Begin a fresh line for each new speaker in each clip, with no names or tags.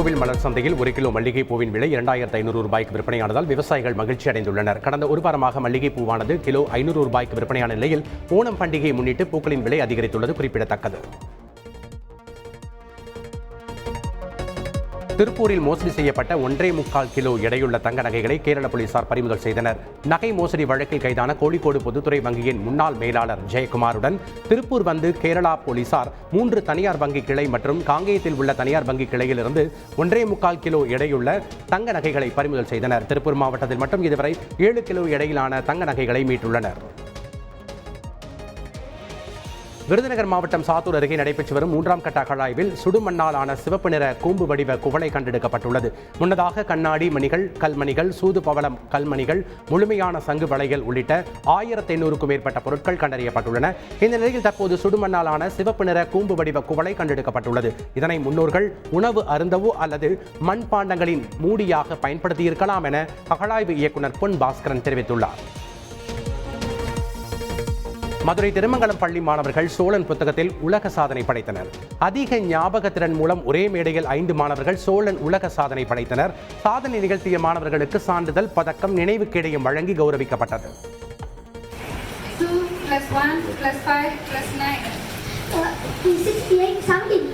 நாகர்கோவில் மலர் சந்தையில் 1 கிலோ மல்லிகை பூவின் விலை 2500 ரூபாய்க்கு விற்பனையானதால் விவசாயிகள் மகிழ்ச்சி அடைந்துள்ளனர். கடந்த ஒரு வாரமாக மல்லிகை பூவானது கிலோ 500 ரூபாய்க்கு விற்பனையான நிலையில் ஓணம் பண்டிகையை முன்னிட்டு பூக்களின் விலை அதிகரித்துள்ளது குறிப்பிடத்தக்கது. திருப்பூரில் மோசடி செய்யப்பட்ட 1.25 கிலோ எடையுள்ள தங்க நகைகளை கேரள போலீசார் பறிமுதல் செய்தனர். நகை மோசடி வழக்கில் கைதான கோழிக்கோடு பொதுத்துறை வங்கியின் முன்னாள் மேலாளர் ஜெயக்குமாருடன் திருப்பூர் வந்து கேரளா போலீசார் 3 தனியார் வங்கி கிளை மற்றும் காங்கேயத்தில் உள்ள தனியார் வங்கி கிளையிலிருந்து 1.25 கிலோ எடையுள்ள தங்க நகைகளை பறிமுதல் செய்தனர். திருப்பூர் மாவட்டத்தில் மட்டும் இதுவரை 7 கிலோ எடையிலான தங்க நகைகளை மீட்டுள்ளனர். விருதுநகர் மாவட்டம் சாத்தூர் அருகே நடைபெற்று வரும் 3ஆம் கட்ட அகழாய்வில் சுடுமண்ணாலான சிவப்பு நிற கூம்பு வடிவ குவளை கண்டெடுக்கப்பட்டுள்ளது. முன்னதாக கண்ணாடி மணிகள், கல்மணிகள், சூது பவளம் கல்மணிகள், முழுமையான சங்கு வளையல் உள்ளிட்ட 1500க்கும் மேற்பட்ட பொருட்கள் கண்டறியப்பட்டுள்ளன. இந்த நிலையில் தற்போது சுடுமண்ணாலான சிவப்பு நிற கூம்பு வடிவ குவளை கண்டெடுக்கப்பட்டுள்ளது. இதனை முன்னோர்கள் உணவு அருந்தவோ அல்லது மண்பாண்டங்களின் மூடியாக பயன்படுத்தியிருக்கலாம் என அகழாய்வு இயக்குநர் பொன் பாஸ்கரன் தெரிவித்துள்ளார். மதுரை திருமங்கலம் பள்ளி மாணவர்கள் சோழன் புத்தகத்தில் உலக சாதனை படைத்தனர். அதிக ஞாபக திறன் மூலம் ஒரே மேடையில் 5 மாணவர்கள் சோழன் உலக சாதனை படைத்தனர். சாதனை நிகழ்த்திய மாணவர்களுக்கு சான்றிதழ், பதக்கம், நினைவு கேடயம் வழங்கி கௌரவிக்கப்பட்டது.
2 + 1 + 5 + 9
68 something.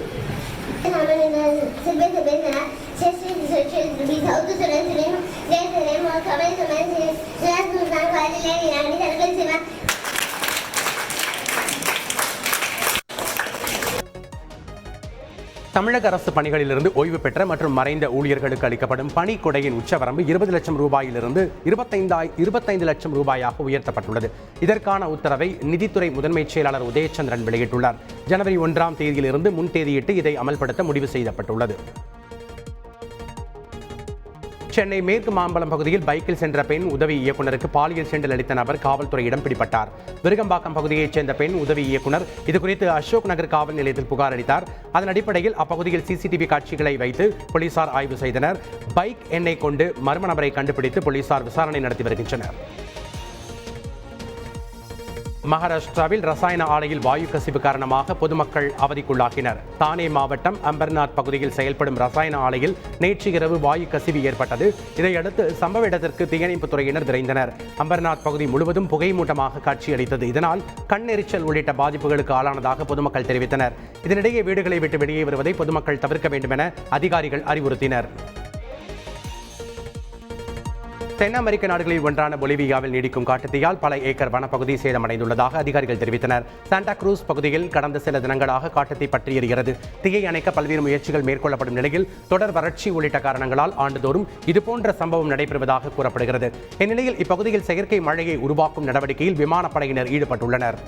தமிழக அரசு பணிகளிலிருந்து ஓய்வு பெற்ற மற்றும் மறைந்த ஊழியர்களுக்கு அளிக்கப்படும் பணிக்கொடையின் உச்சவரம்பு 20 லட்சம் ரூபாயிலிருந்து 25 லட்சம் ரூபாயாக உயர்த்தப்பட்டுள்ளது. இதற்கான உத்தரவை நிதித்துறை முதன்மை செயலாளர் உதயச்சந்திரன் வெளியிட்டுள்ளார். ஜனவரி 1ஆம் தேதியிலிருந்து முன்தேதியிட்டு இதை அமல்படுத்த முடிவு செய்யப்பட்டுள்ளது. சென்னை மேற்கு மாம்பலம் பகுதியில் பைக்கில் சென்ற பெண் உதவி இயக்குநருக்கு பாலியல் சீண்டல் அளித்த நபர் காவல்துறையிடம் பிடிபட்டார். விருகம்பாக்கம் பகுதியைச் சேர்ந்த பெண் உதவி இயக்குநர் இதுகுறித்து அசோக் நகர் காவல் நிலையத்தில் புகார் அளித்தார். அதன் அடிப்படையில் அப்பகுதியில் சிசிடிவி காட்சிகளை வைத்து போலீசார் ஆய்வு செய்தனர். பைக் எண்ணை கொண்டு மர்ம நபரை கண்டுபிடித்து போலீசார் விசாரணை நடத்தி வருகின்றனர். மகாராஷ்டிராவில் ரசாயன ஆலையில் வாயு கசிவு காரணமாக பொதுமக்கள் அவதிக்குள்ளாகினர். தானே மாவட்டம் அம்பர்நாத் பகுதியில் செயல்படும் ரசாயன ஆலையில் நேற்று இரவு வாயு கசிவு ஏற்பட்டது. இதையடுத்து சம்பவ இடத்திற்கு தீயணைப்புத் துறையினர் விரைந்தனர். அம்பர்நாத் பகுதி முழுவதும் புகைமூட்டமாக காட்சியளித்தது. இதனால் கண்ணெரிச்சல் உள்ளிட்ட பாதிப்புகளுக்கு ஆளானதாக பொதுமக்கள் தெரிவித்தனர். இதனிடையே வீடுகளை விட்டு வெளியே வருவதை பொதுமக்கள் தவிர்க்க வேண்டும் என அதிகாரிகள் அறிவுறுத்தினர். தென் அமெரிக்க நாடுகளில் ஒன்றான பொலிவியாவில் நீடிக்கும் காட்டுத்தீயால் பல ஏக்கர் வனப்பகுதி சேதமடைந்துள்ளதாக அதிகாரிகள் தெரிவித்தனர். சாண்டா குரூஸ் பகுதியில் கடந்த சில தினங்களாக காட்டுத்தீ பற்றி எரிகிறது. தீயை அணைக்க பல்வேறு முயற்சிகள் மேற்கொள்ளப்படும் நிலையில் தொடர் வறட்சி உள்ளிட்ட காரணங்களால் ஆண்டுதோறும் இதுபோன்ற சம்பவம் நடைபெறுவதாக கூறப்படுகிறது. இந்நிலையில் இப்பகுதியில் செயற்கை மழையை உருவாக்கும் நடவடிக்கையில் விமானப்படையினர் ஈடுபட்டுள்ளனர்.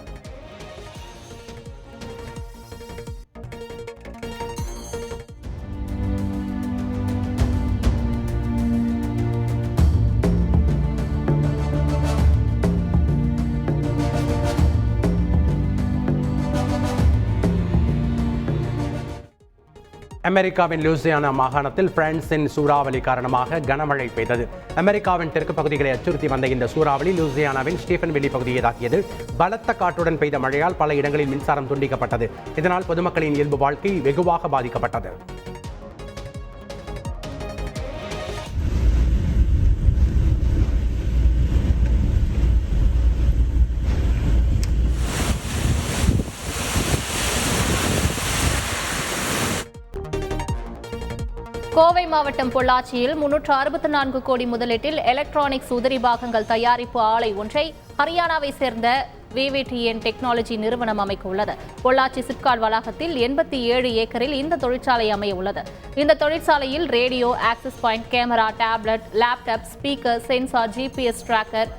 அமெரிக்காவின் லூசியானா மாகாணத்தில் பிரான்சின் சூறாவளி காரணமாக கனமழை பெய்தது. அமெரிக்காவின் தெற்கு பகுதிகளை அச்சுறுத்தி வந்த இந்த சூறாவளி லூசியானாவின் ஸ்டீஃபன்வில்லி பகுதியை தாக்கியது. பலத்த காற்றுடன் பெய்த மழையால் பல இடங்களில் மின்சாரம் துண்டிக்கப்பட்டது. இதனால் பொதுமக்களின் இயல்பு வாழ்க்கை வெகுவாக பாதிக்கப்பட்டது.
கோவை மாவட்டம் பொள்ளாச்சியில் 364 கோடி முதலீட்டில் எலக்ட்ரானிக்ஸ் உதிரி பாகங்கள் தயாரிப்பு ஆலை ஒன்றை ஹரியானாவை சேர்ந்த VVTN டெக்னாலஜி நிறுவனம் அமைக்க உள்ளது. பொள்ளாச்சி சிப்காட் வளாகத்தில் 87 ஏக்கரில் இந்த தொழிற்சாலை அமைய உள்ளது. இந்த தொழிற்சாலையில் radio, access point, camera, tablet, laptop, speaker, sensor, GPS tracker,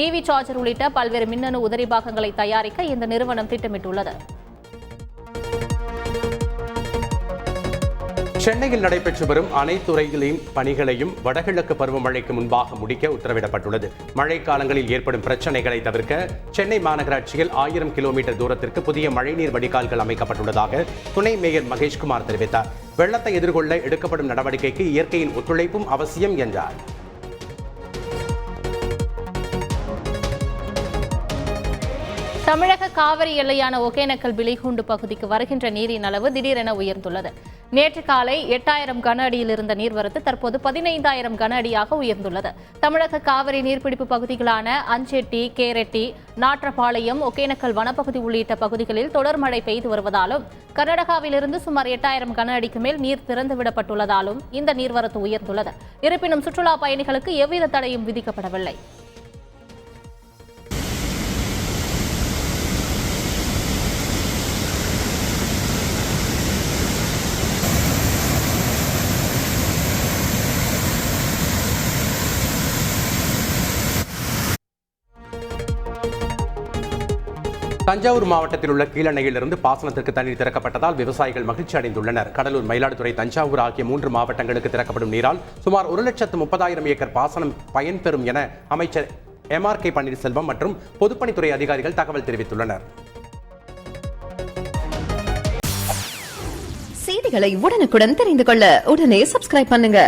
EV charger உள்ளிட்ட பல்வேறு மின்னணு உதிரி பாகங்களை தயாரிக்க இந்த நிறுவனம் திட்டமிட்டுள்ளது.
சென்னையில் நடைபெற்று வரும் அனைத்துறைகளின் பணிகளையும் வடகிழக்கு பருவமழைக்கு முன்பாக முடிக்க உத்தரவிடப்பட்டுள்ளது. மழைக்காலங்களில் ஏற்படும் பிரச்சனைகளை தவிர்க்க சென்னை மாநகராட்சியில் 1000 கிலோமீட்டர் தூரத்திற்கு புதிய மழைநீர் வடிகால்கள் அமைக்கப்பட்டுள்ளதாக துணை மேயர் மகேஷ்குமார் தெரிவித்தார். வெள்ளத்தை எதிர்கொள்ள எடுக்கப்படும் நடவடிக்கைக்கு இயற்கையின் ஒத்துழைப்பும் அவசியம் என்றார்.
தமிழக காவிரி எல்லையான ஒகேனக்கல் பிலிகுண்டு பகுதிக்கு வருகின்ற நீரின் அளவு திடீரென உயர்ந்துள்ளது. நேற்று காலை 8000 கன அடியில் இருந்த நீர்வரத்து தற்போது 15000 கன அடியாக உயர்ந்துள்ளது. தமிழக காவிரி நீர்பிடிப்பு பகுதிகளான அஞ்செட்டி, கேரெட்டி, நாற்றப்பாளையம், ஒகேனக்கல் வனப்பகுதி உள்ளிட்ட பகுதிகளில் தொடர் மழை பெய்து வருவதாலும் கர்நாடகாவிலிருந்து சுமார் 8000 கன அடிக்கு மேல் நீர் திறந்துவிடப்பட்டுள்ளதாலும் இந்த நீர்வரத்து உயர்ந்துள்ளது. இருப்பினும் சுற்றுலா பயணிகளுக்கு எவ்வித தடையும் விதிக்கப்படவில்லை.
தஞ்சாவூர் மாவட்டத்தில் உள்ள கீழணையிலிருந்து பாசனத்திற்கு தண்ணீர் திறக்கப்பட்டதால் விவசாயிகள் மகிழ்ச்சி அடைந்துள்ளனர். கடலூர், மயிலாடுதுறை, தஞ்சாவூர் ஆகிய 3 மாவட்டங்களுக்கு திறக்கப்படும் நீரால் சுமார் 1,30,000 ஏக்கர் பாசனம் பயன்பெறும் என அமைச்சர் MRK பன்னீர்செல்வம் மற்றும் பொதுப்பணித்துறை அதிகாரிகள் தகவல் தெரிவித்துள்ளனர்.
செய்திகளை உடனுக்குடன் தெரிந்து கொள்ள உடனே சப்ஸ்கிரைப் பண்ணுங்க.